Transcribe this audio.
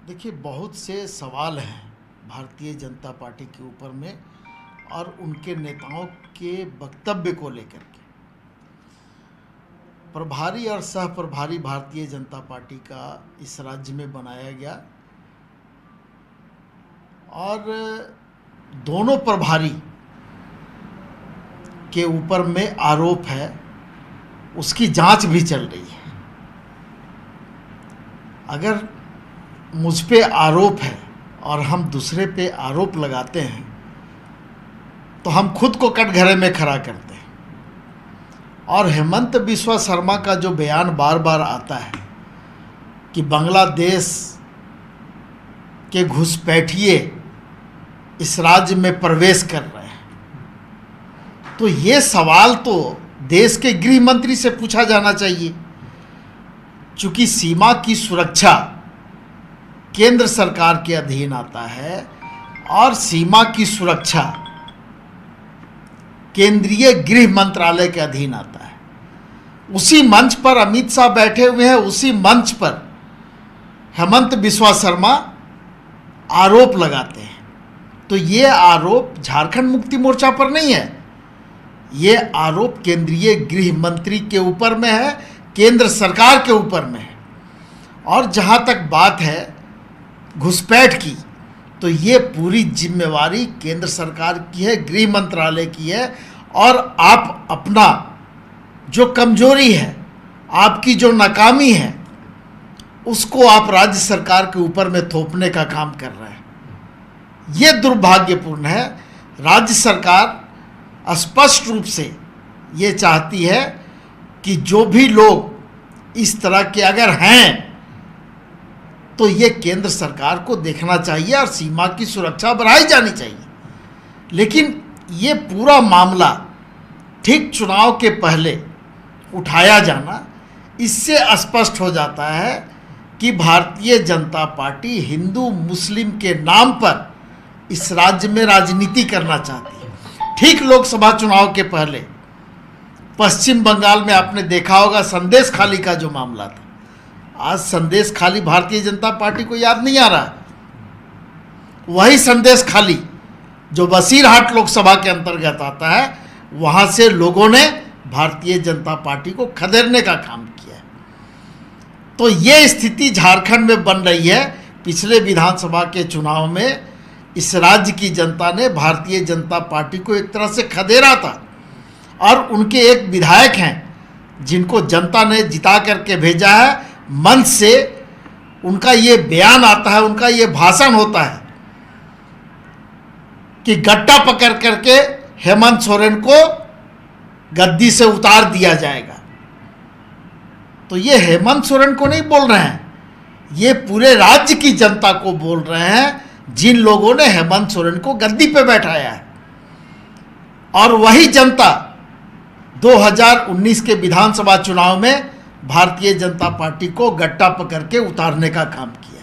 देखिए, बहुत से सवाल हैं भारतीय जनता पार्टी के ऊपर में और उनके नेताओं के वक्तव्य को लेकर के। प्रभारी और सह प्रभारी भारतीय जनता पार्टी का इस राज्य में बनाया गया और दोनों प्रभारी के ऊपर में आरोप है, उसकी जांच भी चल रही है। अगर मुझ पे आरोप है और हम दूसरे पे आरोप लगाते हैं तो हम खुद को कटघरे में खड़ा करते हैं। और हेमंत बिस्वा शर्मा का जो बयान बार बार आता है कि बांग्लादेश के घुसपैठिए इस राज्य में प्रवेश कर रहे हैं, तो ये सवाल तो देश के गृह मंत्री से पूछा जाना चाहिए। चूंकि सीमा की सुरक्षा केंद्र सरकार के अधीन आता है और सीमा की सुरक्षा केंद्रीय गृह मंत्रालय के अधीन आता है। उसी मंच पर अमित शाह बैठे हुए हैं, उसी मंच पर हेमंत बिस्वा शर्मा आरोप लगाते हैं। तो ये आरोप झारखंड मुक्ति मोर्चा पर नहीं है, ये आरोप केंद्रीय गृह मंत्री के ऊपर में है, केंद्र सरकार के ऊपर में है। और जहाँ तक बात है घुसपैठ की, तो ये पूरी जिम्मेवारी केंद्र सरकार की है, गृह मंत्रालय की है। और आप अपना जो कमजोरी है, आपकी जो नाकामी है, उसको आप राज्य सरकार के ऊपर में थोपने का काम कर रहे हैं। ये दुर्भाग्यपूर्ण है। राज्य सरकार स्पष्ट रूप से ये चाहती है कि जो भी लोग इस तरह के अगर हैं तो ये केंद्र सरकार को देखना चाहिए और सीमा की सुरक्षा बढ़ाई जानी चाहिए। लेकिन ये पूरा मामला ठीक चुनाव के पहले उठाया जाना, इससे स्पष्ट हो जाता है कि भारतीय जनता पार्टी हिंदू मुस्लिम के नाम पर इस राज्य में राजनीति करना चाहती है। ठीक लोकसभा चुनाव के पहले पश्चिम बंगाल में आपने देखा होगा संदेश खाली का जो मामला था। आज संदेश खाली भारतीय जनता पार्टी को याद नहीं आ रहा। वही संदेश खाली जो बसीरहाट लोकसभा के अंतर्गत आता है, वहां से लोगों ने भारतीय जनता पार्टी को खदेड़ने का काम किया है। तो ये स्थिति झारखंड में बन रही है। पिछले विधानसभा के चुनाव में इस राज्य की जनता ने भारतीय जनता पार्टी को एक तरह से खदेड़ा था और उनके एक विधायक हैं जिनको जनता ने जिता करके भेजा है। मंच से उनका ये बयान आता है, उनका ये भाषण होता है कि गट्टा पकड़ करके हेमंत सोरेन को गद्दी से उतार दिया जाएगा। तो ये हेमंत सोरेन को नहीं बोल रहे हैं, ये पूरे राज्य की जनता को बोल रहे हैं जिन लोगों ने हेमंत सोरेन को गद्दी पे बैठाया है। और वही जनता 2019 के विधानसभा चुनाव में भारतीय जनता पार्टी को गट्टा पकड़ के उतारने का काम किया।